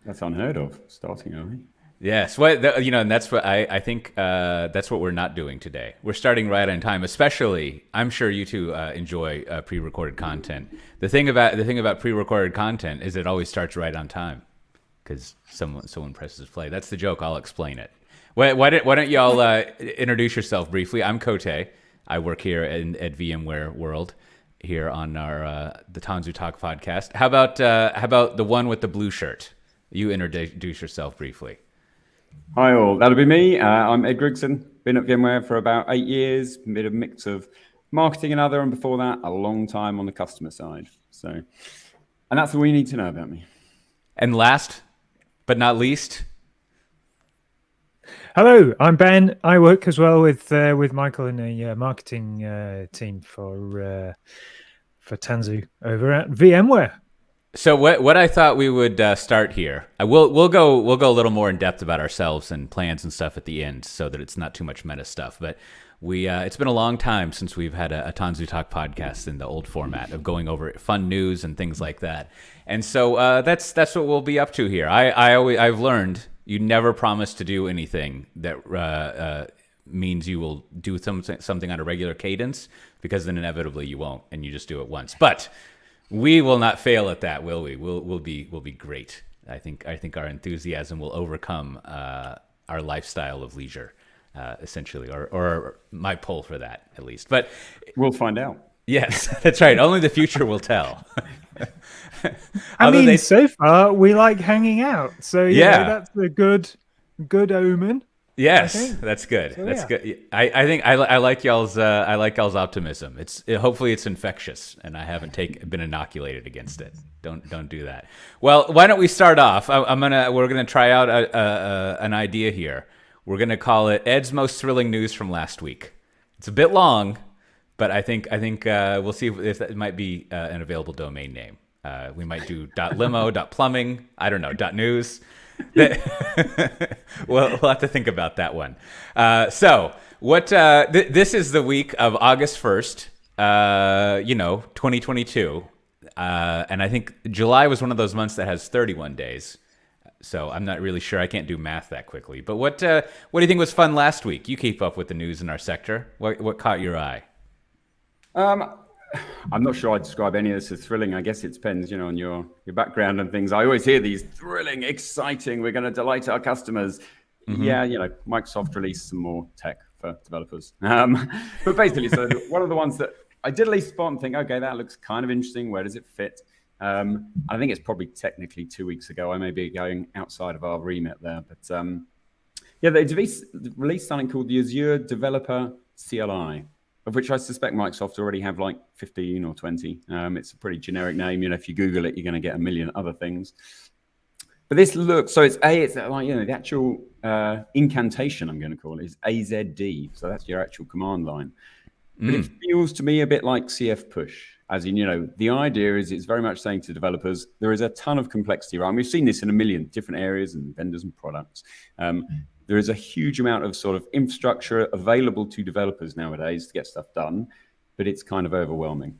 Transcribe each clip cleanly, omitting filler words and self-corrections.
That's unheard of, starting early. Yes, and that's what I think. That's what we're not doing today. We're starting right on time. Especially, I'm sure you two enjoy pre-recorded content. The thing about pre-recorded content is it always starts right on time because someone presses play. That's the joke. I'll explain it. Why don't y'all introduce yourself briefly? I'm Coté. I work here at VMware World here on our the Tanzu Talk podcast. How about the one with the blue shirt? You introduce yourself briefly. Hi all, that'll be me. I'm Ed Grigson, been at VMware for about 8 years, been a mix of marketing and other, and before that, a long time on the customer side. So, and that's all you need to know about me. And last but not least, Hello, I'm Ben. I work as well with Michael in the marketing team for Tanzu over at VMware. so what I thought we would start here. We'll go a little more in depth about ourselves and plans and stuff at the end, so that it's not too much meta stuff. But it's been a long time since we've had a Tanzu Talk podcast in the old format of going over fun news and things like that. And so that's what we'll be up to here. I've learned you never promise to do anything that means you will do something on a regular cadence, because then inevitably you won't, and you just do it once. But we will not fail at that, will we? We'll be great. I think our enthusiasm will overcome our lifestyle of leisure, essentially, or my pull for that at least. But We'll find out. yes, that's right. Only the future will tell. So far we like hanging out, so Yeah. that's a good omen. Yes, that's good. So, That's yeah. good. I think I like y'all's optimism. Hopefully it's infectious, and I haven't been inoculated against it. Don't do that. Well, why don't we start off? We're gonna try out an idea here. We're gonna call it Ed's most thrilling news from last week. It's a bit long, but I think we'll see if that might be an available domain name. We might do .limo, .plumbing. I don't know, .news. We'll have to think about that one. So what? This is the week of August 1st, 2022, and I think July was one of those months that has 31 days. So I'm not really sure. I can't do math that quickly. But what do you think was fun last week? You keep up with the news in our sector. What caught your eye? I'm not sure I'd describe any of this as thrilling. I guess it depends, on your background and things. I always hear these thrilling, exciting, we're going to delight our customers. Mm-hmm. Yeah, Microsoft released some more tech for developers. But basically, so one of the ones that I did at least spot and think, okay, that looks kind of interesting. Where does it fit? I think it's probably technically 2 weeks ago. I may be going outside of our remit there. But they released something called the Azure Developer CLI, of which I suspect Microsoft already have like 15 or 20. It's a pretty generic name. If you Google it, you're going to get a million other things. But this looks, so it's like, the actual incantation, I'm going to call it, is AZD. So that's your actual command line. But it feels to me a bit like CF push. As in, the idea is it's very much saying to developers, there is a ton of complexity around. We've seen this in a million different areas and vendors and products. There is a huge amount of sort of infrastructure available to developers nowadays to get stuff done, but it's kind of overwhelming.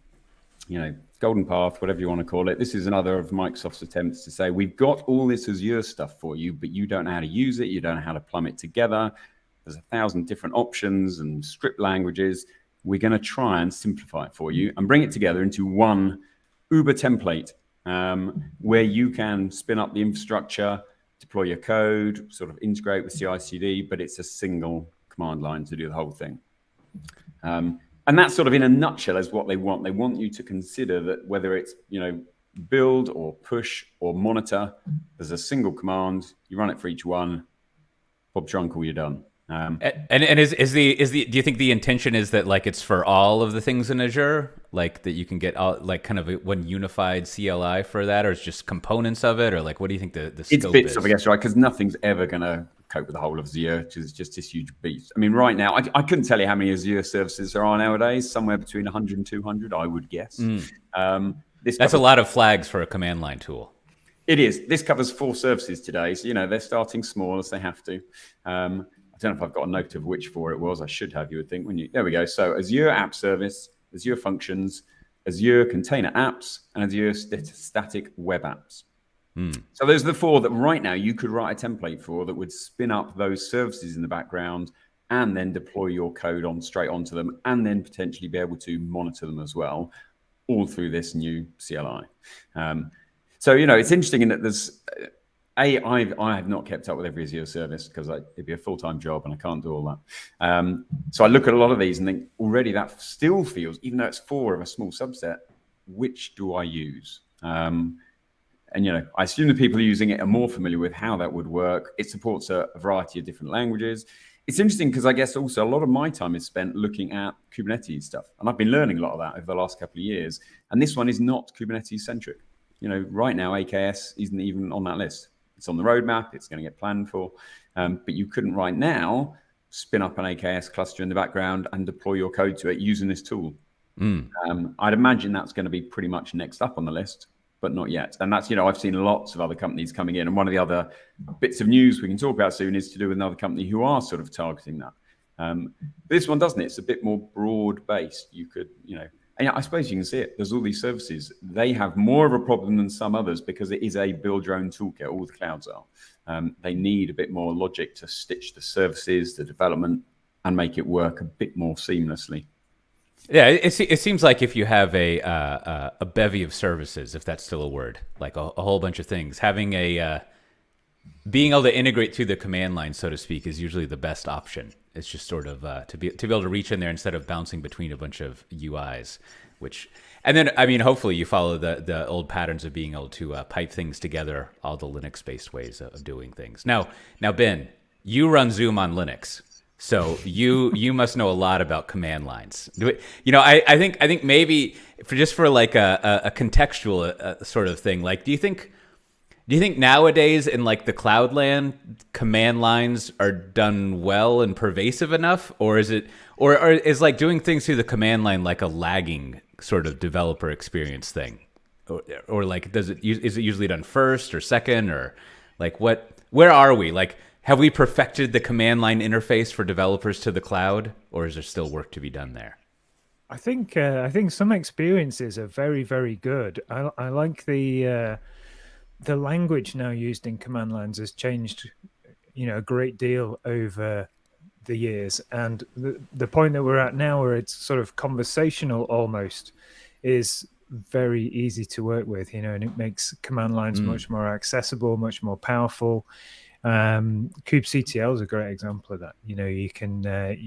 Golden path, whatever you want to call it. This is another of Microsoft's attempts to say, we've got all this Azure stuff for you, but you don't know how to use it. You don't know how to plumb it together. There's 1,000 different options and script languages. We're going to try and simplify it for you and bring it together into one Uber template where you can spin up the infrastructure, deploy your code, sort of integrate with CI/CD, but it's a single command line to do the whole thing. And that's sort of in a nutshell is what they want. They want you to consider that whether it's, build or push or monitor, there's a single command. You run it for each one. Bob's your uncle, you're done. And is the do you think the intention is that like it's for all of the things in Azure, like that you can get all, like kind of one unified CLI for that, or it's just components of it, or like what do you think the scope is? It's bits of, I guess, right? Because nothing's ever going to cope with the whole of Azure, which is just this huge beast. I mean, right now, I couldn't tell you how many Azure services there are nowadays. Somewhere between 100 and 200, I would guess. That's a lot of flags for a command line tool. It is. This covers 4 services today, so they're starting small as they have to. I don't know if I've got a note of which 4 it was. I should have, you would think. There we go. So Azure App Service, Azure Functions, Azure Container Apps, and Azure Static Web Apps. So those are the 4 that right now you could write a template for that would spin up those services in the background and then deploy your code straight onto them, and then potentially be able to monitor them as well, all through this new CLI. So, it's interesting in that there's, I have not kept up with every Azure service because it'd be a full-time job and I can't do all that. So I look at a lot of these and think already that still feels, even though it's 4 of a small subset, which do I use? And, I assume the people using it are more familiar with how that would work. It supports a variety of different languages. It's interesting because I guess also a lot of my time is spent looking at Kubernetes stuff. And I've been learning a lot of that over the last couple of years. And this one is not Kubernetes centric. Right now, AKS isn't even on that list. It's on the roadmap. It's going to get planned for. But you couldn't right now spin up an AKS cluster in the background and deploy your code to it using this tool. I'd imagine that's going to be pretty much next up on the list, but not yet. And that's, I've seen lots of other companies coming in. And one of the other bits of news we can talk about soon is to do with another company who are sort of targeting that. This one doesn't. It's a bit more broad based. You could, and I suppose you can see it. There's all these services. They have more of a problem than some others because it is a build your own toolkit. All the clouds are. They need a bit more logic to stitch the services, the development, and make it work a bit more seamlessly. Yeah, it seems like if you have a bevy of services, if that's still a word, like a whole bunch of things, having being able to integrate through the command line, so to speak, is usually the best option. It's just sort of to be able to reach in there instead of bouncing between a bunch of UIs, and then hopefully you follow the old patterns of being able to pipe things together, all the Linux-based ways of doing things. Now, Ben, you run Zoom on Linux. So you must know a lot about command lines. I think maybe for like a contextual sort of thing. Like, do you think nowadays in like the cloud land, command lines are done well and pervasive enough, or is is like doing things through the command line like a lagging sort of developer experience thing, or like is it usually done first or second, or like where are we like? Have we perfected the command line interface for developers to the cloud, or is there still work to be done there? I think some experiences are very, very good. I like the language now used in command lines has changed, a great deal over the years. And the point that we're at now, where it's sort of conversational almost, is very easy to work with, and it makes command lines much more accessible, much more powerful. kubectl is a great example of that. You can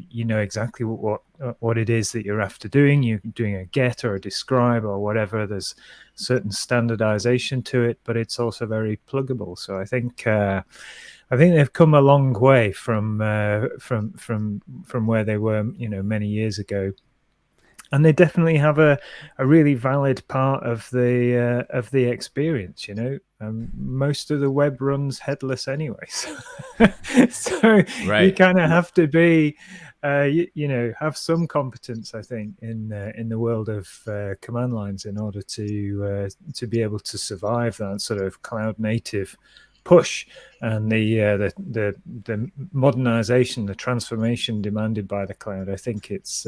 exactly what it is that you're after doing. You're doing a get or a describe or whatever. There's certain standardization to it, but it's also very pluggable. So I think they've come a long way from where they were many years ago. And they definitely have a really valid part of the experience. Most of the web runs headless anyway, so right. You kind of have to be, have some competence, I think, in the world of command lines in order to be able to survive that sort of cloud native push and the modernization, the transformation demanded by the cloud. I think it's.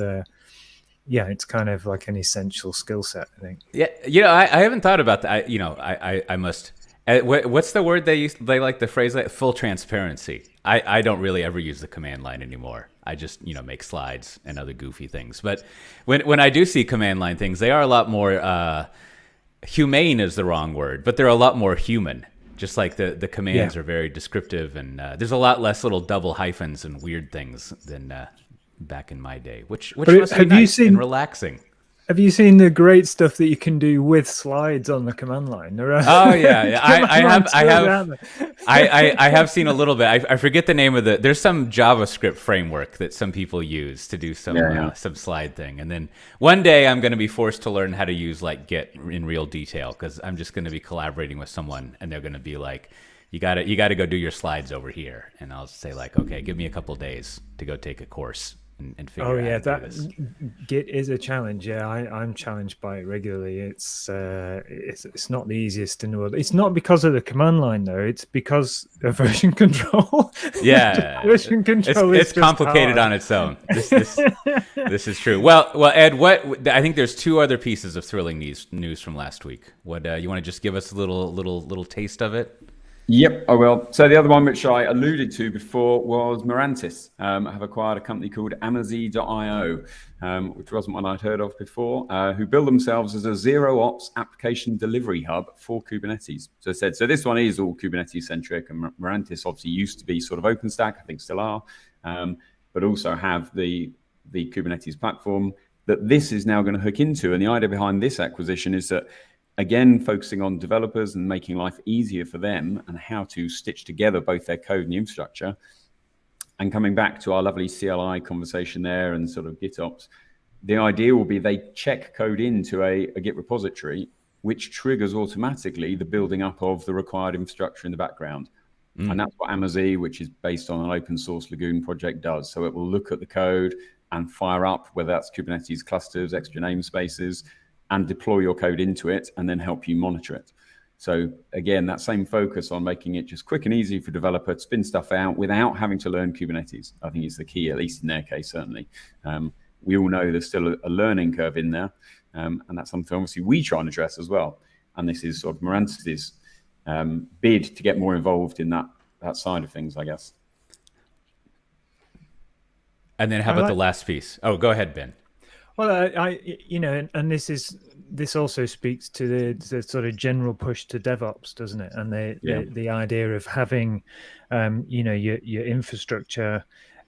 It's kind of like an essential skill set, I think. Yeah, I haven't thought about that. I must. What's the word they like the phrase like full transparency? I don't really ever use the command line anymore. I just make slides and other goofy things. But when I do see command line things, they are a lot more humane is the wrong word, but they're a lot more human. Just like the commands are very descriptive, and there's a lot less little double hyphens and weird things than back in my day, which must be nice and relaxing. Have you seen the great stuff that you can do with slides on the command line? I have seen a little bit. I forget the name of there's some JavaScript framework that some people use to do some slide thing. And then one day I'm going to be forced to learn how to use like Git in real detail, because I'm just going to be collaborating with someone and they're going to be like, you got to go do your slides over here. And I'll say like, okay, give me a couple days to go take a course and figure out how to do this. Git is a challenge. Yeah, I'm challenged by it regularly. It's not the easiest in the world. It's not because of the command line though. It's because of version control. Yeah, version control it's complicated on its own. This is true. Well, Ed, I think there's two other pieces of thrilling news from last week. What you want to just give us a little taste of it? Yep, I will. So the other one, which I alluded to before, was Mirantis. Have acquired a company called Amazi.io, which wasn't one I'd heard of before, who build themselves as a zero-ops application delivery hub for Kubernetes. So this one is all Kubernetes-centric, and Mirantis obviously used to be sort of OpenStack, I think still are, but also have the Kubernetes platform that this is now going to hook into. And the idea behind this acquisition is that, again, focusing on developers and making life easier for them and how to stitch together both their code and the infrastructure. And coming back to our lovely CLI conversation there and sort of GitOps, the idea will be they check code into a Git repository, which triggers automatically the building up of the required infrastructure in the background. And that's what Amazi, which is based on an open source Lagoon project, does. So it will look at the code and fire up, whether that's Kubernetes clusters, extra namespaces, and deploy your code into it and then help you monitor it. So again, that same focus on making it just quick and easy for developer to spin stuff out without having to learn Kubernetes, I think is the key, at least in their case, certainly. We all know there's still a learning curve in there. And that's something obviously we try and address as well. And this is sort of Mirantis' bid to get more involved in that side of things, I guess. And then how about the last piece? Oh, go ahead, Ben. Well, and this also speaks to the sort of general push to DevOps, doesn't it? And the idea of having, your infrastructure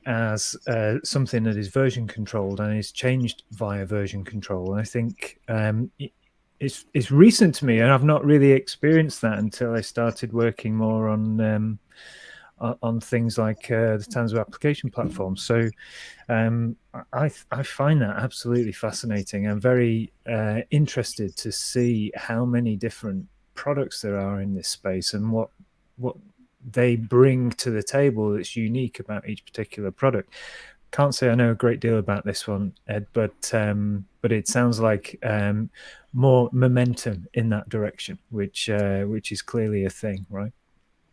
as something that is version controlled and is changed via version control. And I think it's recent to me, and I've not really experienced that until I started working more on things like the Tanzu Application Platform. So I find that absolutely fascinating. I'm very interested to see how many different products there are in this space and what they bring to the table that's unique about each particular product. Can't say I know a great deal about this one, Ed, but it sounds like more momentum in that direction, which is clearly a thing, right?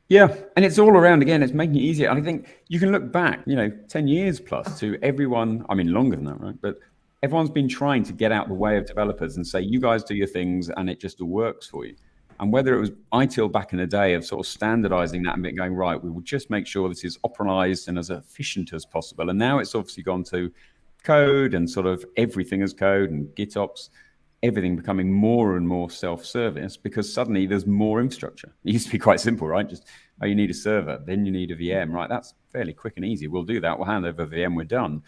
Yeah, and it's all around, again, it's making it easier. And I think you can look back, 10 years plus to everyone, I mean, longer than that, right? But everyone's been trying to get out the way of developers and say, you guys do your things and it just all works for you. And whether it was ITIL back in the day of sort of standardizing that and going, right, we will just make sure this is operationalized and as efficient as possible. And now it's obviously gone to code and sort of everything as code and GitOps, everything becoming more and more self-service because suddenly there's more infrastructure. It used to be quite simple, right? Just, you need a server, then you need a VM, right? That's fairly quick and easy. We'll do that. We'll hand over a VM, we're done.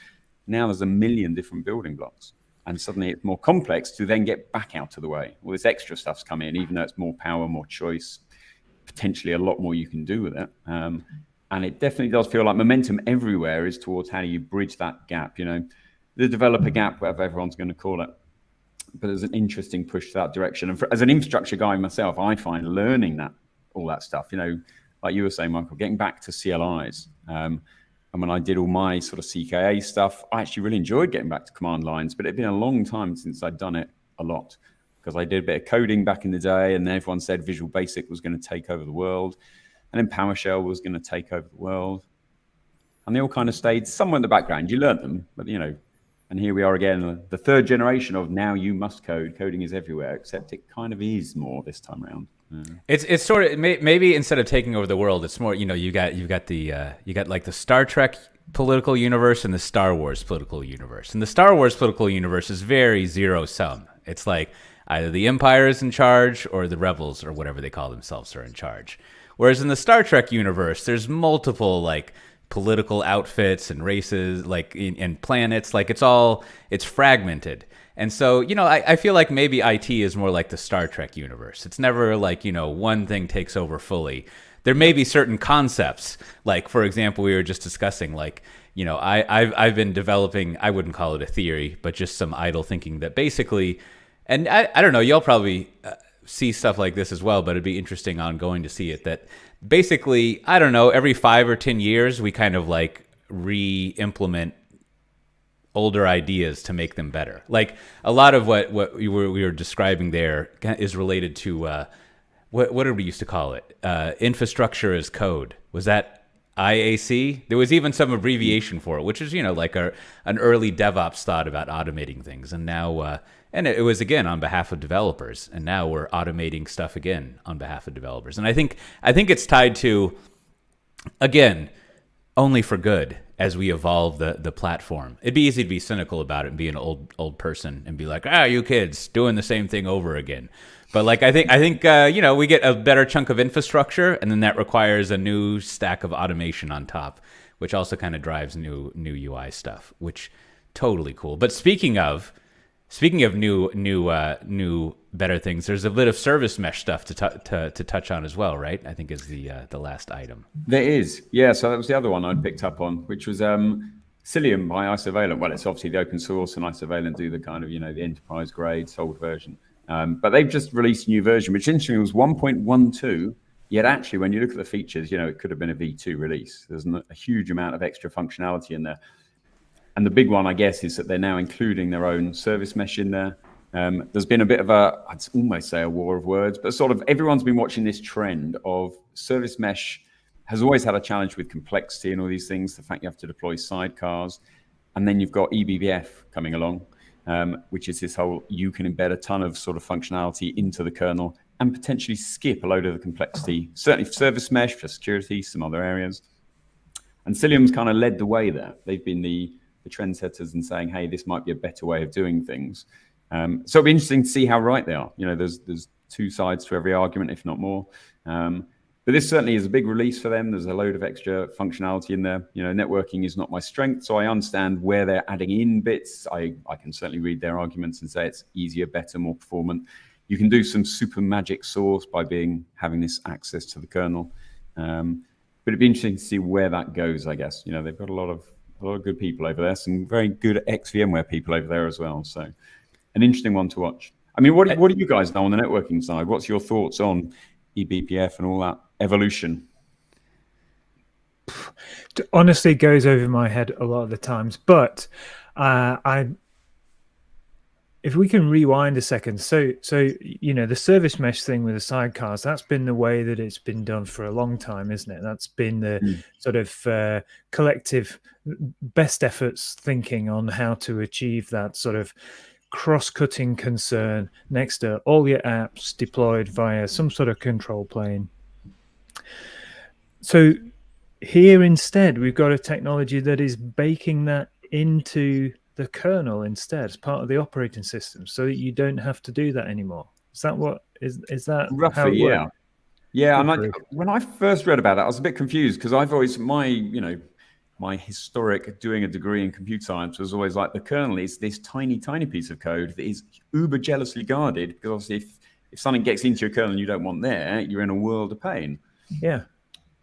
Now there's a million different building blocks. And suddenly it's more complex to then get back out of the way. Well, this extra stuff's come in, even though it's more power, more choice, potentially a lot more you can do with it. And it definitely does feel like momentum everywhere is towards how do you bridge that gap, the developer gap, whatever everyone's going to call it. But there's an interesting push to that direction. And as an infrastructure guy myself, I find learning all that stuff, like you were saying, Michael, getting back to CLIs. And when I did all my sort of CKA stuff, I actually really enjoyed getting back to command lines, but it'd been a long time since I'd done it a lot because I did a bit of coding back in the day and then everyone said Visual Basic was going to take over the world and then PowerShell was going to take over the world. And they all kind of stayed somewhere in the background. You learned them, but and here we are again, the third generation of now you must code. Coding is everywhere, except it kind of is more this time around. It's sort of maybe instead of taking over the world, it's more you got like the Star Trek political universe and the Star Wars political universe. And the Star Wars political universe is very zero sum. It's like either the Empire is in charge or the Rebels or whatever they call themselves are in charge. Whereas in the Star Trek universe, there's multiple like political outfits and races and planets. Like it's fragmented. And so, I feel like maybe IT is more like the Star Trek universe. It's never like, one thing takes over fully. There may be certain concepts, like, for example, we were just discussing, like, I've been developing, I wouldn't call it a theory, but just some idle thinking that basically, and I don't know, you'll probably see stuff like this as well, but it'd be interesting ongoing to see it, that basically, I don't know, every 5 or 10 years, we kind of like re-implement older ideas to make them better. Like a lot of what we were describing there is related to what did we used to call it? Infrastructure as code. Was that IAC? There was even some abbreviation for it, which is, like an early DevOps thought about automating things. And now, and it was again on behalf of developers. And now we're automating stuff again on behalf of developers. And I think it's tied to, again, only for good as we evolve the platform. It'd be easy to be cynical about it and be an old person and be like, you kids doing the same thing over again. But like I think we get a better chunk of infrastructure, and then that requires a new stack of automation on top, which also kind of drives new UI stuff, which totally cool. But speaking of new better things, there's a bit of service mesh stuff to touch on as well, right? I think is the last item. There is, yeah. So that was the other one I'd picked up on, which was Cilium by Isovalent. Well, it's obviously the open source, and Isovalent do the kind of the enterprise grade sold version. But they've just released a new version, which interestingly was 1.12. Yet actually, when you look at the features, it could have been a V2 release. There's a huge amount of extra functionality in there. And the big one, I guess, is that they're now including their own service mesh in there. There's been a bit of I'd almost say a war of words, but sort of everyone's been watching this trend of service mesh has always had a challenge with complexity and all these things, the fact you have to deploy sidecars. And then you've got eBPF coming along, which is this whole, you can embed a ton of sort of functionality into the kernel and potentially skip a load of the complexity, certainly for service mesh, for security, some other areas. And Cilium's kind of led the way there. They've been the trendsetters and saying, hey, this might be a better way of doing things. So it'll be interesting to see how right they are. There's two sides to every argument, if not more. But this certainly is a big release for them. There's a load of extra functionality in there. Networking is not my strength, so I understand where they're adding in bits. I can certainly read their arguments and say it's easier, better, more performant. You can do some super magic sauce by having this access to the kernel. But it'd be interesting to see where that goes, I guess. They've got a lot of good people over there, some very good ex-VMware people over there as well. So an interesting one to watch. I mean, what do you guys know on the networking side? What's your thoughts on eBPF and all that evolution? Honestly, it goes over my head a lot of the times. But if we can rewind a second, so the service mesh thing with the sidecars, that's been the way that it's been done for a long time, isn't it? That's been the sort of collective best efforts thinking on how to achieve that sort of cross-cutting concern next to all your apps deployed via some sort of control plane. So here instead, we've got a technology that is baking that into the kernel instead as part of the operating system, so that you don't have to do that anymore. Is that what is that roughly? how it Yeah. Yeah, and when I first read about it, I was a bit confused because I've always my historic doing a degree in computer science was always like the kernel is this tiny piece of code that is uber jealously guarded, because obviously if something gets into your kernel and you don't want there, you're in a world of pain. Yeah.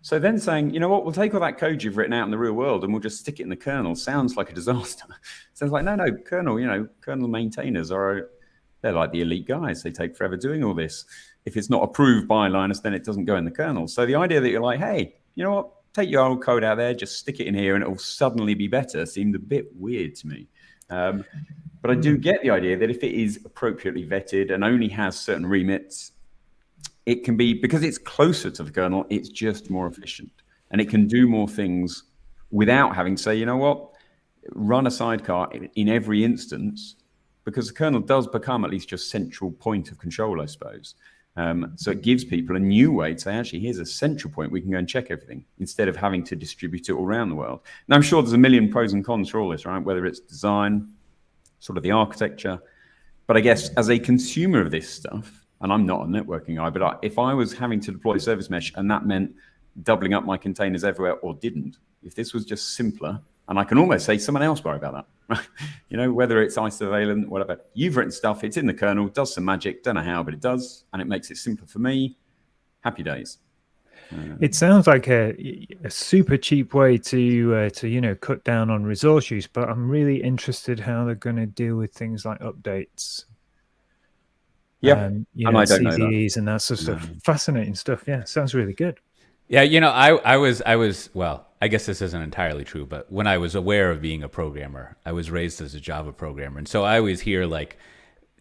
So then saying, we'll take all that code you've written out in the real world and we'll just stick it in the kernel sounds like a disaster. Sounds like, no, kernel, kernel maintainers they're like the elite guys. They take forever doing all this. If it's not approved by Linus, then it doesn't go in the kernel. So the idea that you're like, hey, you know what? Take your old code out there, just stick it in here and it'll suddenly be better seemed a bit weird to me. But I do get the idea that if it is appropriately vetted and only has certain remits, it can be, because it's closer to the kernel, it's just more efficient. And it can do more things without having to say, you know what, run a sidecar in every instance, because the kernel does become at least your central point of control, I suppose. So it gives people a new way to say, actually, here's a central point. We can go and check everything instead of having to distribute it all around the world. Now, I'm sure there's a million pros and cons for all this, right? Whether it's design, sort of the architecture. But I guess as a consumer of this stuff, and I'm not a networking guy, but if I was having to deploy service mesh and that meant doubling up my containers everywhere or didn't, if this was just simpler, and I can almost say someone else worry about that, right? Whether it's Isovalent, whatever, you've written stuff, it's in the kernel, does some magic, don't know how, but it does, and it makes it simpler for me. Happy days. It sounds like a super cheap way to cut down on resource use, but I'm really interested how they're going to deal with things like updates. Yeah, and I don't know CVEs that. And that sort of stuff. Fascinating stuff. Yeah, sounds really good. Yeah, I was well, I guess this isn't entirely true, but when I was aware of being a programmer, I was raised as a Java programmer. And so I always hear like,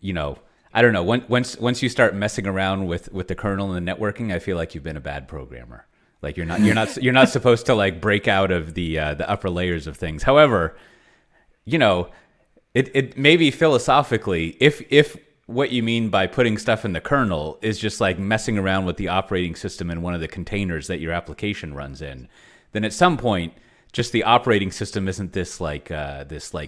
you know, I don't know, once you start messing around with the kernel and the networking, I feel like you've been a bad programmer. Like you're not supposed to like break out of the upper layers of things. However, you know, it maybe philosophically, if what you mean by putting stuff in the kernel is just like messing around with the operating system in one of the containers that your application runs in, then at some point, just the operating system isn't this like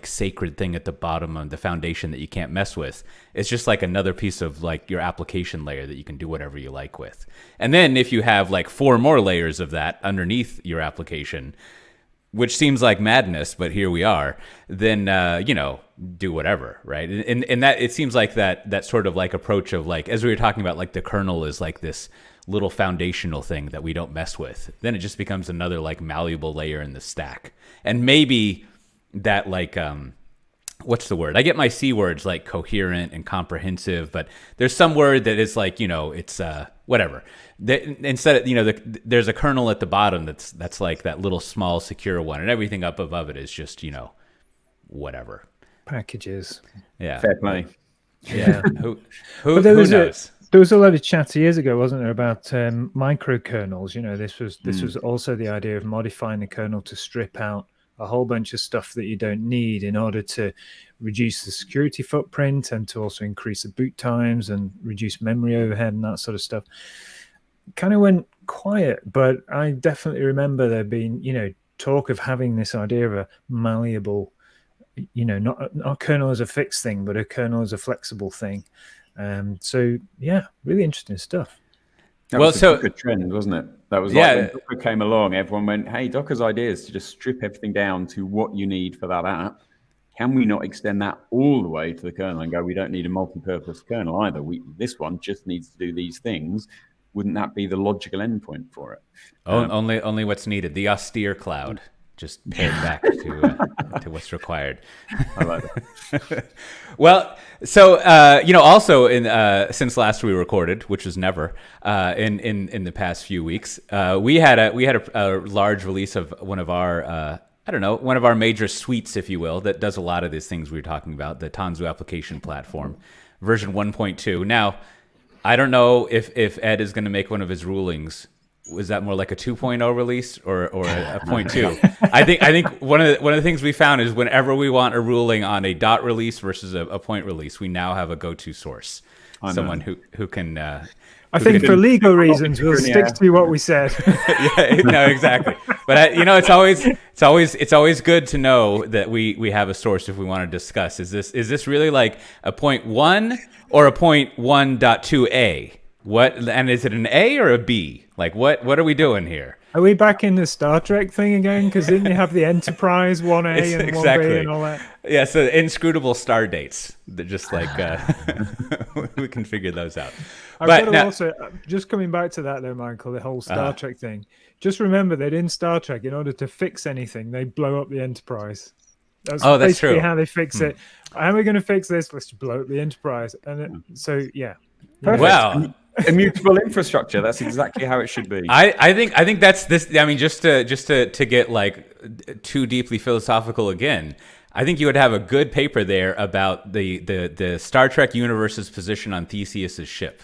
sacred thing at the bottom of the foundation that you can't mess with. It's just like another piece of like your application layer that you can do whatever you like with. And then if you have like 4 more layers of that underneath your application, which seems like madness, but here we are, then, do whatever, right? And that, it seems like that sort of like approach of like, as we were talking about, like the kernel is like this little foundational thing that we don't mess with. Then it just becomes another like malleable layer in the stack. And maybe that like, what's the word? I get my C words like coherent and comprehensive, but there's some word that is like, it's whatever. Instead of, there's a kernel at the bottom that's like that little small secure one, and everything up above it is just, whatever. Packages. Yeah. Fair play. Yeah. Who There was a lot of chat years ago, wasn't there, about microkernels? This was also the idea of modifying the kernel to strip out a whole bunch of stuff that you don't need in order to reduce the security footprint and to also increase the boot times and reduce memory overhead and that sort of stuff. Kind of went quiet, but I definitely remember there being, talk of having this idea of a malleable, not a kernel as a fixed thing, but a kernel as a flexible thing. So yeah, really interesting stuff. That was a good trend, wasn't it? That was like when Docker came along, everyone went, hey, Docker's idea is to just strip everything down to what you need for that app. Can we not extend that all the way to the kernel and go, we don't need a multi-purpose kernel either. This one just needs to do these things. Wouldn't that be the logical endpoint for it? Only what's needed. The austere cloud. Just pared back to what's required. I like that. Well, so also since last we recorded, which was never in the past few weeks, we had a large release of one of our one of our major suites, if you will, that does a lot of these things we were talking about, the Tanzu Application Platform, version 1.2. Now, I don't know if Ed is going to make one of his rulings. Was that more like a 2.0 release or a 0.2? I think one of the things we found is whenever we want a ruling on a dot release versus a point release, we now have a go-to source, someone who can. I think for legal reasons, we'll stick to what we said. Yeah, no, exactly. But it's always good to know that we have a source if we want to discuss. Is this really like a 0.1 or a 0.1.2a? What, and is it an A or a B? Like what are we doing here? Are we back in the Star Trek thing again? Because didn't you have the Enterprise 1A and 1B and all that? Yeah, so inscrutable star dates. They're just like we can figure those out. Also, just coming back to that though, Michael, the whole Star Trek thing. Just remember that in Star Trek, in order to fix anything, they blow up the Enterprise. That's basically how they fix it. How are we going to fix this? Let's blow up the Enterprise. And yeah. Perfect. Well, immutable infrastructure. That's exactly how it should be. I think that's this. I mean, just to get like too deeply philosophical again, I think you would have a good paper there about the Star Trek universe's position on Theseus's ship,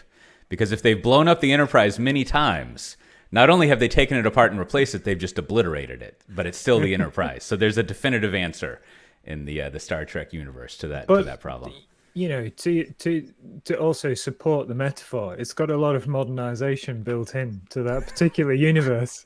because if they've blown up the Enterprise many times, not only have they taken it apart and replaced it, they've just obliterated it, but it's still the Enterprise. So there's a definitive answer in the Star Trek universe to that problem. To also support the metaphor, it's got a lot of modernization built in to that particular universe.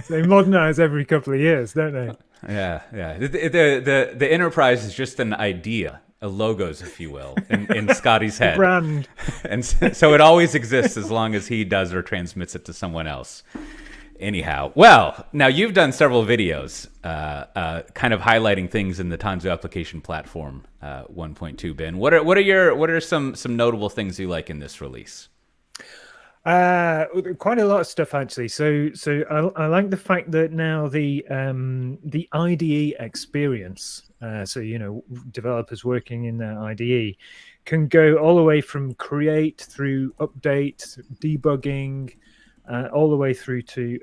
They modernize every couple of years, don't they? Yeah. The Enterprise is just an idea, a logos, if you will, in Scotty's head. Brand. And so it always exists as long as he does or transmits it to someone else. Anyhow, well, now you've done several videos kind of highlighting things in the Tanzu Application Platform 1.2 bin. What are some notable things you like in this release? Quite a lot of stuff actually. So I like the fact that now the IDE experience, developers working in their IDE can go all the way from create through update, debugging, all the way through to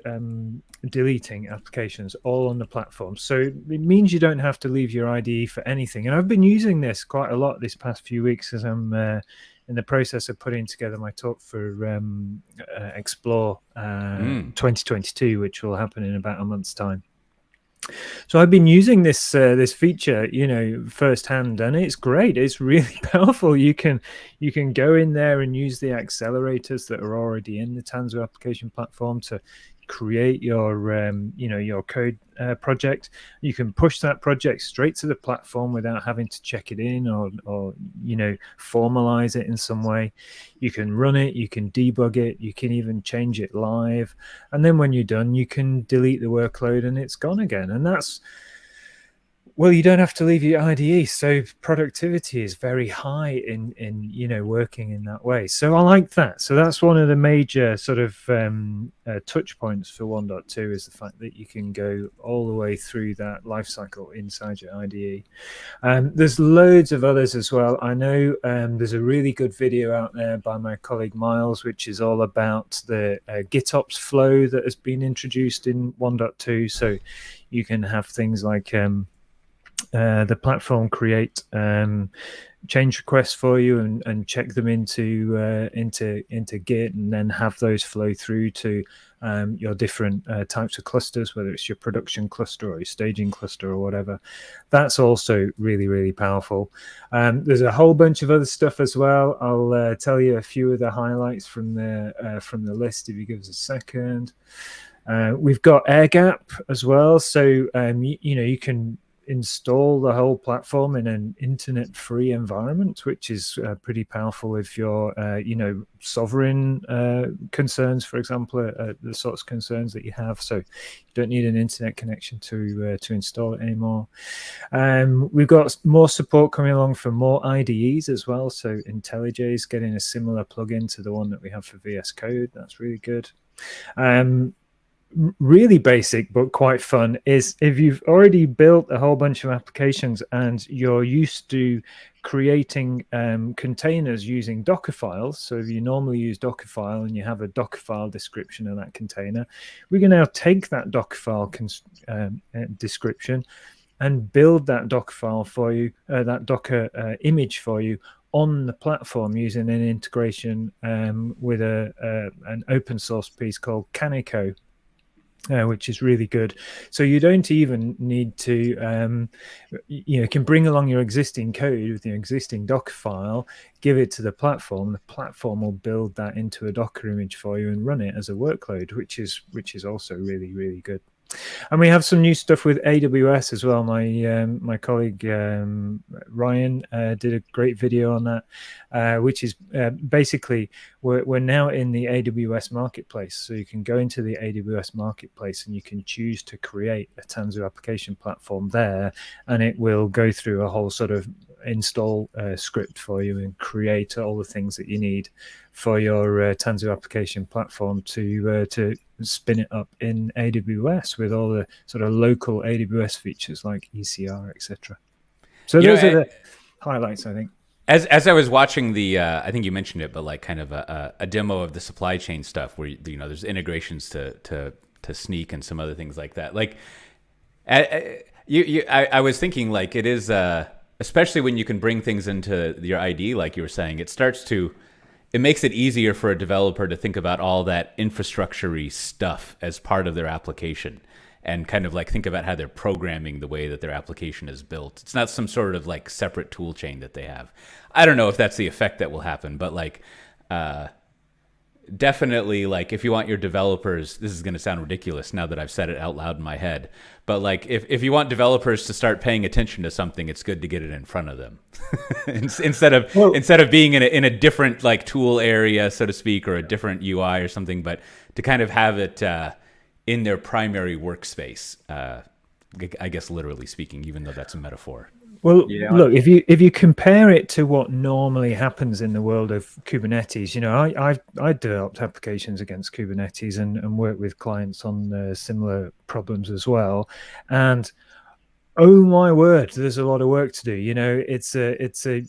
deleting applications, all on the platform. So it means you don't have to leave your IDE for anything. And I've been using this quite a lot this past few weeks as I'm in the process of putting together my talk for Explore 2022, which will happen in about a month's time. So I've been using this this feature, firsthand, and it's great. It's really powerful. You can go in there and use the accelerators that are already in the Tanzu application platform to create your your code project. You can push that project straight to the platform without having to check it in or formalize it in some way. You can run it, you can debug it, you can even change it live, and then when you're done you can delete the workload and it's gone again. And that's, well, you don't have to leave your IDE, so productivity is very high in working in that way. So I like that. So that's one of the major sort of touch points for 1.2 is the fact that you can go all the way through that lifecycle inside your IDE. There's loads of others as well. I know there's a really good video out there by my colleague Miles, which is all about the Gitops Flow that has been introduced in 1.2. So you can have things like the platform create change requests for you and check them into Git, and then have those flow through to your different types of clusters, whether it's your production cluster or your staging cluster or whatever. That's also really, really powerful. There's a whole bunch of other stuff as well. I'll tell you a few of the highlights from the list if you give us a second. We've got air gap as well, so you can install the whole platform in an internet-free environment, which is pretty powerful if you're, sovereign concerns, for example, the sorts of concerns that you have. So you don't need an internet connection to install it anymore. We've got more support coming along for more IDEs as well. So IntelliJ is getting a similar plugin to the one that we have for VS Code. That's really good. Really basic but quite fun is if you've already built a whole bunch of applications and you're used to creating containers using Docker files. So if you normally use Dockerfile and you have a Dockerfile description of that container, we can now take that Dockerfile description and build that Dockerfile for you, that Docker image for you on the platform using an integration with an open source piece called Kaneko. Which is really good. So you don't even need to, can bring along your existing code with your existing Docker file, give it to the platform. The platform will build that into a Docker image for you and run it as a workload, which is also really, really good. And we have some new stuff with AWS as well. My colleague Ryan did a great video on that, which is basically we're now in the AWS Marketplace. So you can go into the AWS Marketplace and you can choose to create a Tanzu application platform there, and it will go through a whole sort of install script for you and create all the things that you need for your Tanzu application platform to spin it up in AWS with all the sort of local AWS features like ECR, etc. So those are the highlights, I think. As I was watching the, I think you mentioned it, but like kind of a demo of the supply chain stuff where there's integrations to Sneak and some other things like that. Like, I was thinking like it is, especially when you can bring things into your ID, like you were saying, it makes it easier for a developer to think about all that infrastructure-y stuff as part of their application and kind of like think about how they're programming the way that their application is built. It's not some sort of like separate tool chain that they have. I don't know if that's the effect that will happen, but like definitely like if you want your developers, this is going to sound ridiculous now that I've said it out loud in my head, but like if you want developers to start paying attention to something, it's good to get it in front of them instead of being in a different like tool area, so to speak, or a different UI or something, but to kind of have it in their primary workspace, I guess literally speaking, even though that's a metaphor. Well, yeah, look, if you compare it to what normally happens in the world of Kubernetes, I developed applications against Kubernetes and worked with clients on similar problems as well. And oh my word, there's a lot of work to do. It's a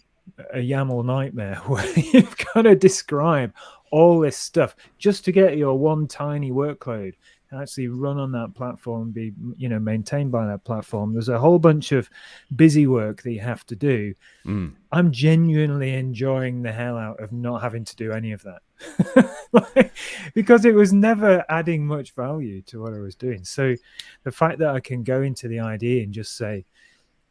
YAML nightmare where you've got to describe all this stuff just to get your one tiny workload actually run on that platform, be maintained by that platform. There's a whole bunch of busy work that you have to do. I'm genuinely enjoying the hell out of not having to do any of that because it was never adding much value to what I was doing. So the fact that I can go into the IDE and just say,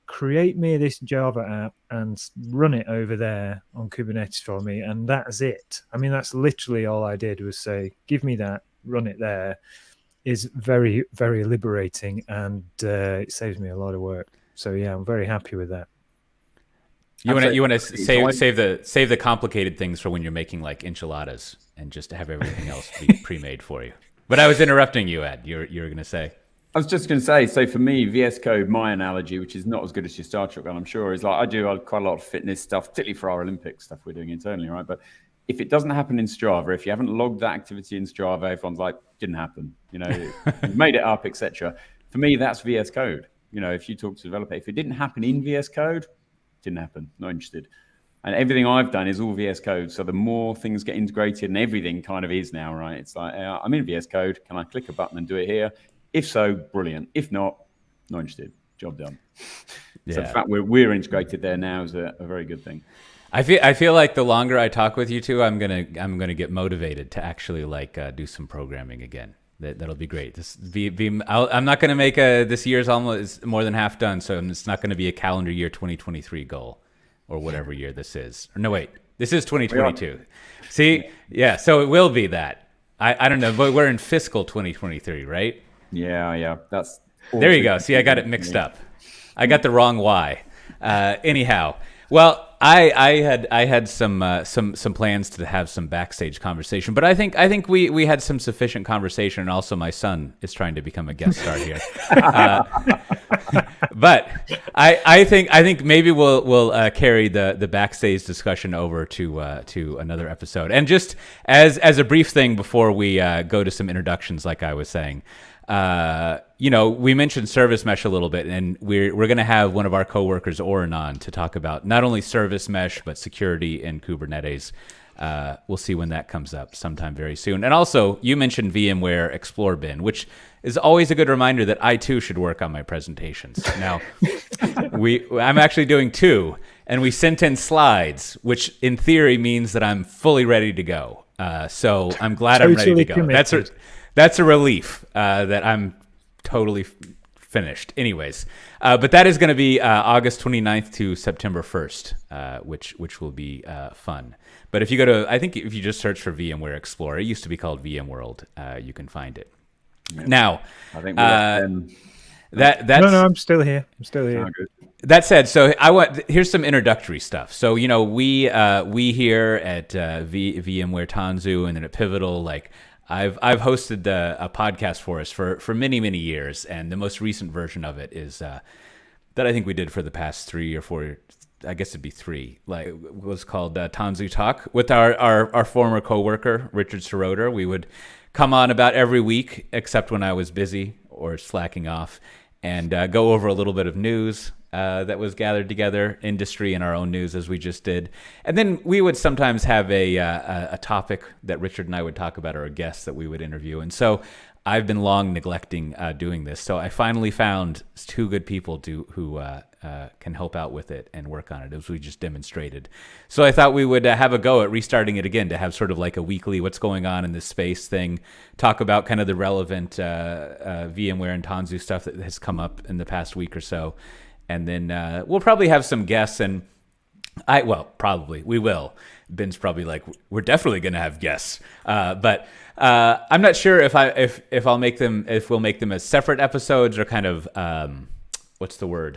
create me this Java app and run it over there on Kubernetes for me, and that's it. I mean, that's literally all I did was say, give me that, run it there. Is very, very liberating, and it saves me a lot of work. So yeah, I'm very happy with that. You want to save the complicated things for when you're making like enchiladas, and just to have everything else be pre-made for you. But I was interrupting you, Ed. You were going to say. I was just going to say. So for me, VS Code, my analogy, which is not as good as your Star Trek one, I'm sure, is like I do quite a lot of fitness stuff, particularly for our Olympic stuff we're doing internally, right? But if it doesn't happen in Strava, if you haven't logged that activity in Strava, everyone's like, didn't happen. You made it up, etc. For me, that's VS Code. If you talk to a developer, if it didn't happen in VS Code, didn't happen. Not interested. And everything I've done is all VS Code. So the more things get integrated, and everything kind of is now, right? It's like, I'm in VS Code. Can I click a button and do it here? If so, brilliant. If not, not interested. Job done. Yeah. So the fact we're integrated there now is a very good thing. I feel like the longer I talk with you two, I'm gonna get motivated to actually do some programming again. That'll be great. I'm not gonna make this year's almost more than half done, so it's not gonna be a calendar year 2023 goal or whatever year this is. Or no, wait, this is 2022. See, yeah, so it will be that. I don't know, but we're in fiscal 2023, right? Yeah, that's. There you go. See, I got it mixed up. I got the wrong Y. Anyhow. Well, I had some plans to have some backstage conversation, but I think we had some sufficient conversation, and also my son is trying to become a guest star here. But I think maybe we'll carry the backstage discussion over to another episode. And just as a brief thing before we go to some introductions, like I was saying. We mentioned Service Mesh a little bit, and we're going to have one of our coworkers, Oren, on to talk about not only Service Mesh, but security in Kubernetes. We'll see when that comes up sometime very soon. And also, you mentioned VMware Explore Bin, which is always a good reminder that I too should work on my presentations. Now, I'm actually doing 2, and we sent in slides, which in theory means that I'm fully ready to go. So I'm glad I'm ready to go. Committed. That's a relief that I'm totally finished. Anyways, but that is going to be August 29th to September 1st, which will be fun. But if you go to, I think if you just search for VMware Explorer, it used to be called VMworld, you can find it. Yeah. Now, I think that's no, I'm still here. That said, so here's some introductory stuff. So we here at VMware Tanzu and then at Pivotal, I've hosted a podcast for us for many years, and the most recent version of it is that I think we did for the past 3 or 4. I guess it'd be 3. It was called Tanzu Talk with our former coworker Richard Seroder. We would come on about every week, except when I was busy or slacking off, and go over a little bit of news that was gathered together, industry and our own news, as we just did. And then we would sometimes have a topic that Richard and I would talk about, or a guest that we would interview. And so I've been long neglecting doing this. So I finally found 2 good people who can help out with it and work on it, as we just demonstrated. So I thought we would have a go at restarting it again, to have sort of like a weekly what's going on in this space thing, talk about kind of the relevant VMware and Tanzu stuff that has come up in the past week or so. And then we'll probably have some guests, and we will. Ben's probably like, we're definitely going to have guests, but I'm not sure if we'll make them as separate episodes, or kind of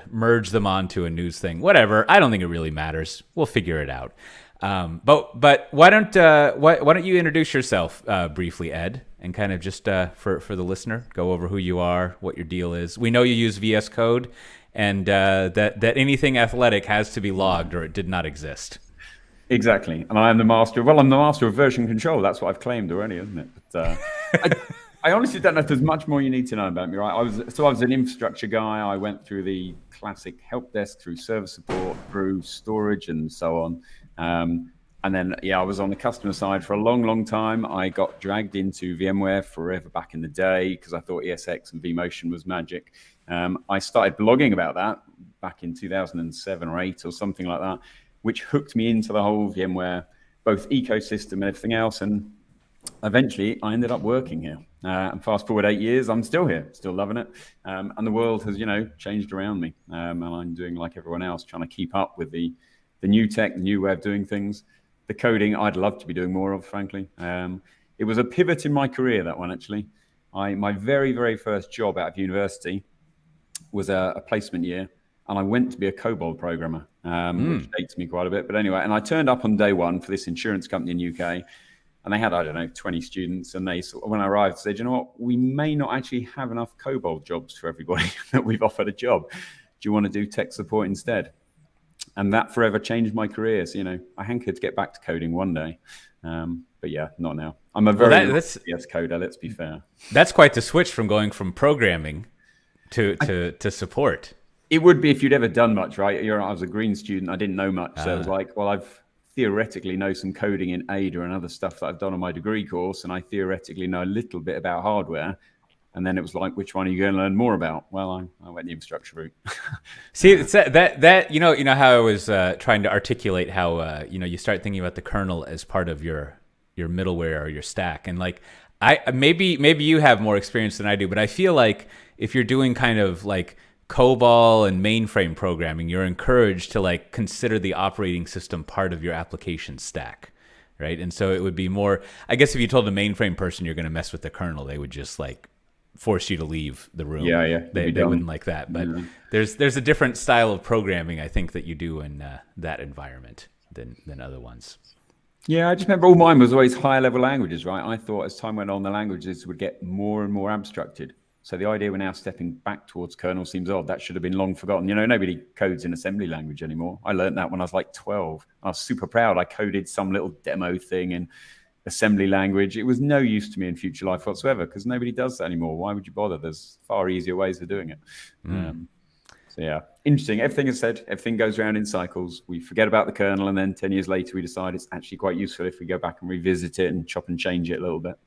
merge them onto a news thing. Whatever. I don't think it really matters. We'll figure it out. But why don't you introduce yourself briefly, Ed, and kind of just for the listener, go over who you are, what your deal is. We know you use VS Code, and that anything athletic has to be logged, or it did not exist. Exactly. And I'm the master of version control. That's what I've claimed already, isn't it? But I honestly don't know if there's much more you need to know about me, right? I was an infrastructure guy. I went through the classic help desk, through server support, through storage, and so on. And And then, I was on the customer side for a long, long time. I got dragged into VMware forever back in the day because I thought ESX and vMotion was magic. I started blogging about that back in 2007 or 8 or something like that, which hooked me into the whole VMware, both ecosystem and everything else. And eventually I ended up working here. And fast forward 8 years, I'm still here, still loving it. And the world has, changed around me. And I'm doing like everyone else, trying to keep up with the new tech, the new way of doing things. The coding I'd love to be doing more of, frankly. It was a pivot in my career, that one, actually. My very, very first job out of university was a placement year, and I went to be a COBOL programmer, which dates me quite a bit. But anyway, and I turned up on day one for this insurance company in UK, and they had, 20 students, and they, when I arrived, said, you know what, we may not actually have enough COBOL jobs for everybody that we've offered a job. Do you want to do tech support instead? And that forever changed my career. So, I hankered to get back to coding one day. But yeah, not now. I'm a very CS coder, let's be fair. That's quite the switch from going from programming to support. It would be if you'd ever done much, right? I was a green student. I didn't know much. So it was like, well, I've theoretically know some coding in Ada and other stuff that I've done on my degree course. And I theoretically know a little bit about hardware. And then it was like, which one are you going to learn more about? Well, I went the infrastructure route. See, it's that you know how I was trying to articulate how you start thinking about the kernel as part of your middleware or your stack, and like maybe you have more experience than I do, but I feel like if you're doing kind of like COBOL and mainframe programming, you're encouraged to like consider the operating system part of your application stack, right? And so it would be more, I guess, if you told a mainframe person you're going to mess with the kernel, they would just like force you to leave the room. Yeah. They wouldn't like that. But there's a different style of programming, I think, that you do in that environment than other ones. Yeah, I just remember all mine was always higher level languages, right? I thought as time went on, the languages would get more and more abstracted. So the idea we're now stepping back towards kernel seems odd. That should have been long forgotten. Nobody codes in assembly language anymore. I learned that when I was like 12. I was super proud. I coded some little demo thing in assembly language. It was no use to me in future life whatsoever because nobody does that anymore. Why would you bother? There's far easier ways of doing it. So yeah, interesting. Everything is said, everything goes around in cycles. We forget about the kernel, and then 10 years later, we decide it's actually quite useful if we go back and revisit it and chop and change it a little bit.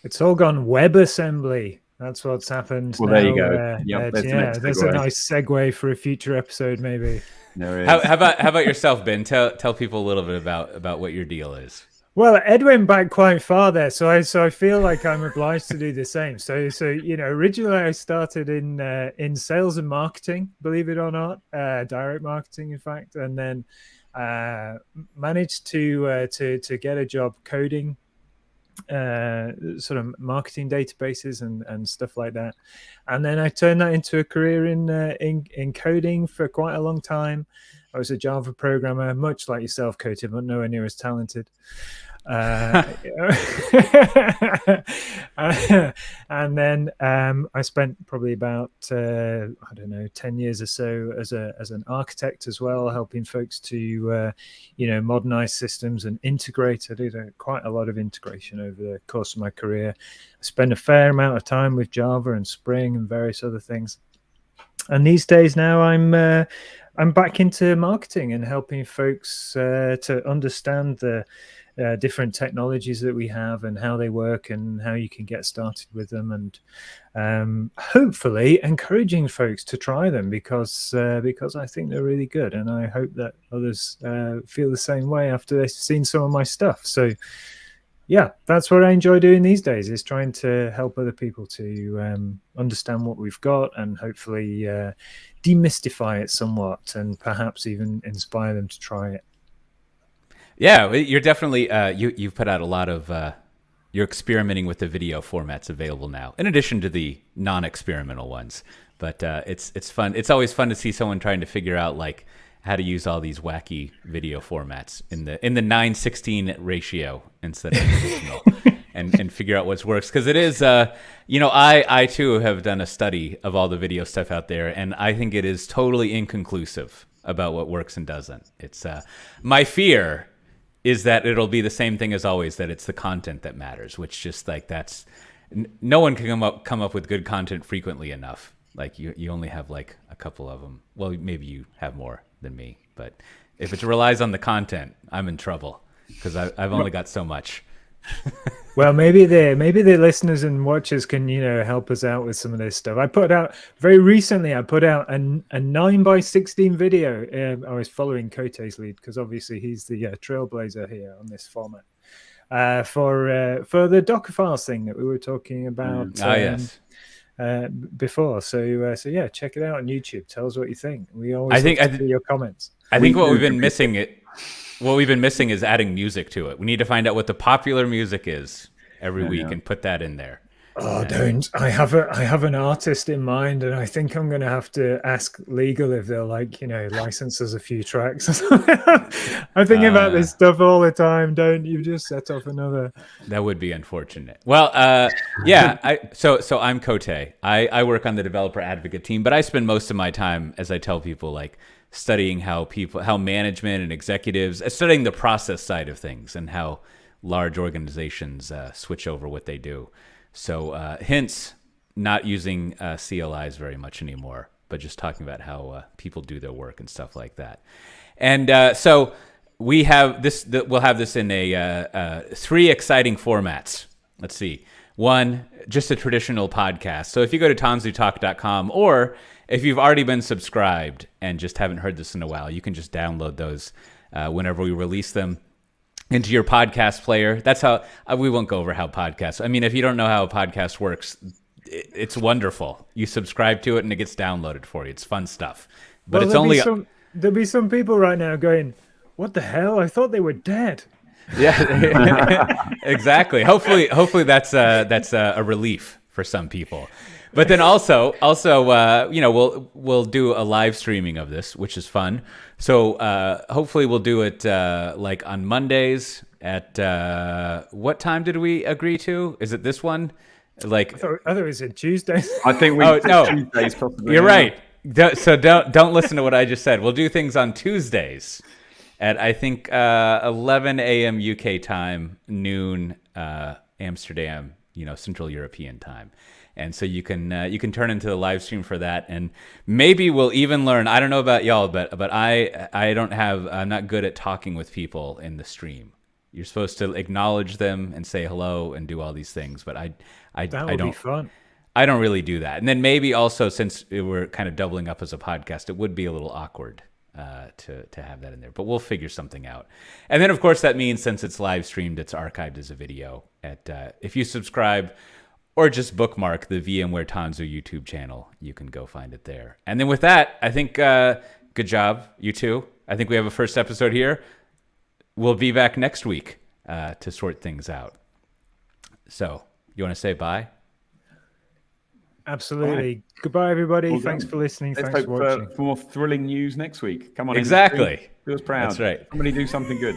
It's all gone WebAssembly. That's what's happened. Well, now. there you go. There's a nice segue for a future episode, maybe. There is. How about yourself, Ben? Tell people a little bit about what your deal is. Well, Ed went back quite far there, so I feel like I'm obliged to do the same. So originally I started in sales and marketing, believe it or not, direct marketing, in fact, and then managed to get a job coding sort of marketing databases and stuff like that, and then I turned that into a career in coding for quite a long time. I was a Java programmer, much like yourself, Coté, but nowhere near as talented. And then I spent probably about 10 years or so as an architect as well, helping folks to modernize systems and integrate. I did quite a lot of integration over the course of my career. I spent a fair amount of time with Java and Spring and various other things. And these days now I'm back into marketing and helping folks to understand the different technologies that we have and how they work and how you can get started with them, and hopefully encouraging folks to try them because I think they're really good, and I hope that others feel the same way after they've seen some of my stuff. So yeah, that's what I enjoy doing these days, is trying to help other people to understand what we've got and hopefully demystify it somewhat and perhaps even inspire them to try it. Yeah, you're definitely you've put out a lot of you're experimenting with the video formats available now, in addition to the non-experimental ones. But it's fun. It's always fun to see someone trying to figure out like how to use all these wacky video formats in the 9:16 ratio instead of traditional, and figure out what works, because it is I too have done a study of all the video stuff out there, and I think it is totally inconclusive about what works and doesn't. It's my fear is that it'll be the same thing as always, that it's the content that matters, which just like that's no one can come up with good content frequently enough. Like you only have like a couple of them. Well, maybe you have more than me, but If it relies on the content, I'm in trouble because I've only got so much. Well, maybe the listeners and watchers can, help us out with some of this stuff. I put out very recently. I put out a 9x16 video. I was following Coté's lead because obviously he's the trailblazer here on this format for the Docker files thing that we were talking about. Yes. Before. So yeah, check it out on YouTube. Tell us what you think. We always see your comments. I think what we've been missing is adding music to it. We need to find out what the popular music is every week and put that in there. Oh, don't! I have an artist in mind, and I think I'm going to have to ask legal if they'll license us a few tracks. I'm thinking about this stuff all the time. Don't you just set off another? That would be unfortunate. Well, yeah. So I'm Coté. I work on the developer advocate team, but I spend most of my time, as I tell people, like studying how management and executives, studying the process side of things and how large organizations switch over what they do. So hence not using CLIs very much anymore, but just talking about how people do their work and stuff like that. And so we have this. We'll have this in a 3 exciting formats. Let's see. 1, just a traditional podcast. So if you go to tanzutalk.com, or if you've already been subscribed and just haven't heard this in a while, you can just download those whenever we release them into your podcast player. That's how we won't go over how podcasts. I mean, if you don't know how a podcast works, it's wonderful. You subscribe to it and it gets downloaded for you. It's fun stuff. But it's only there'll be some people right now going, "What the hell? I thought they were dead." Yeah, exactly. Hopefully that's a relief for some people. But then also, we'll do a live streaming of this, which is fun. So hopefully we'll do it like on Mondays at what time did we agree to? Is it this one? Like I thought it was a Tuesday. I think we Tuesdays possibly. You're right. So don't listen to what I just said. We'll do things on Tuesdays at I think 11 a.m. UK time, noon Amsterdam, Central European time. And so you can turn into the live stream for that, and maybe we'll even learn. I don't know about y'all, but I'm not good at talking with people in the stream. You're supposed to acknowledge them and say hello and do all these things, but I don't. Be fun. I don't really do that. And then maybe also, since we're kind of doubling up as a podcast, it would be a little awkward to have that in there. But we'll figure something out. And then, of course, that means since it's live streamed, it's archived as a video. If you subscribe or just bookmark the VMware Tanzu YouTube channel, you can go find it there. And then with that, I think good job, you two. I think we have a first episode here. We'll be back next week to sort things out. So, you want to say bye? Absolutely. Right. Goodbye, everybody. Well Thanks for listening. Let's Thanks for watching. for more thrilling news next week. Come on. Exactly. Do us proud. That's right. Somebody do something good.